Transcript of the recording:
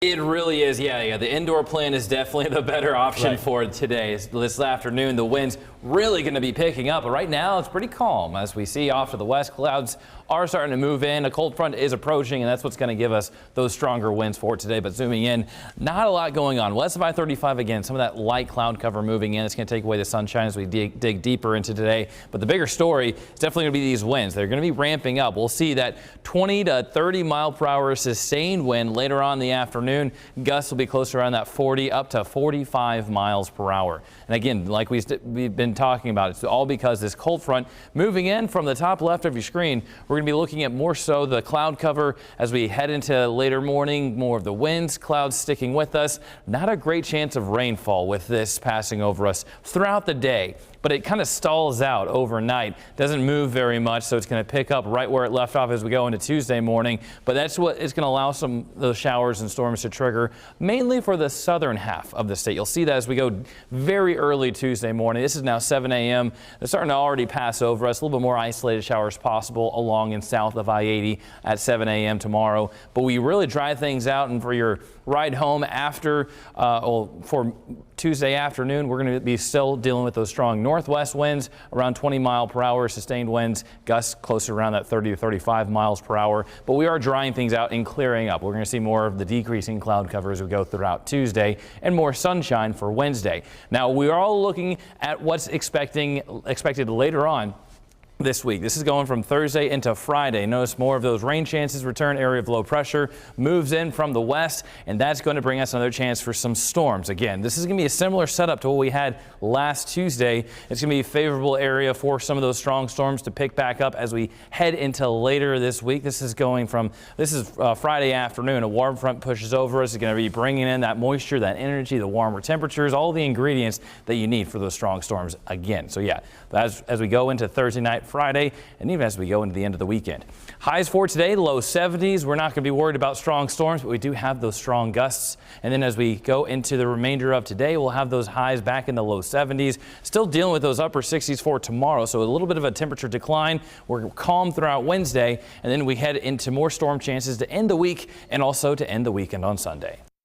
It really is, yeah. The indoor plan is definitely the better option Right. for today. This afternoon, the wind's really going to be picking up, but right now it's pretty calm. As we see off to the west, clouds are starting to move in. A cold front is approaching, and that's what's going to give us those stronger winds for today. But zooming in, not a lot going on. West of I-35 again, some of that light cloud cover moving in. It's going to take away the sunshine as we dig deeper into today. But the bigger story is definitely going to be these winds. They're going to be ramping up. We'll see that 20 to 30 mile per hour sustained wind later on in the afternoon. Gusts will be closer around that 40 up to 45 miles per hour. And again, like we've been talking about, it's all because this cold front moving in from the top left of your screen. We're going to be looking at more so the cloud cover as we head into later morning, more of the winds, clouds sticking with us. Not a great chance of rainfall with this passing over us throughout the day, but it kind of stalls out overnight. Doesn't move very much, so it's going to pick up right where it left off as we go into Tuesday morning. But that's what is going to allow some of those showers and storms to trigger, mainly for the southern half of the state. You'll see that as we go very early Tuesday morning. This is now 7 a.m. They're starting to already pass over us. A little bit more isolated showers possible along and south of I-80 at 7 a.m. tomorrow. But we really dry things out, and for your ride home after for Tuesday afternoon, we're going to be still dealing with those strong northwest winds around 20 mile per hour, sustained winds, gusts closer around that 30 to 35 miles per hour. But we are drying things out and clearing up. We're going to see more of the decreasing cloud cover as we go throughout Tuesday and more sunshine for Wednesday. Now, we are all looking at what's expected later on this week. This is going from Thursday into Friday. Notice more of those rain chances return. Area of low pressure moves in from the west, and that's going to bring us another chance for some storms. Again, this is going to be a similar setup to what we had last Tuesday. It's going to be a favorable area for some of those strong storms to pick back up as we head into later this week. This is Friday afternoon. A warm front pushes over us. It's going to be bringing in that moisture, that energy, the warmer temperatures, all the ingredients that you need for those strong storms again. So yeah, as we go into Thursday night, Friday, and even as we go into the end of the weekend. Highs for today, low 70s. We're not going to be worried about strong storms, but we do have those strong gusts. And then as we go into the remainder of today, we'll have those highs back in the low 70s. Still dealing with those upper 60s for tomorrow, so a little bit of a temperature decline. We're calm throughout Wednesday, and then we head into more storm chances to end the week and also to end the weekend on Sunday.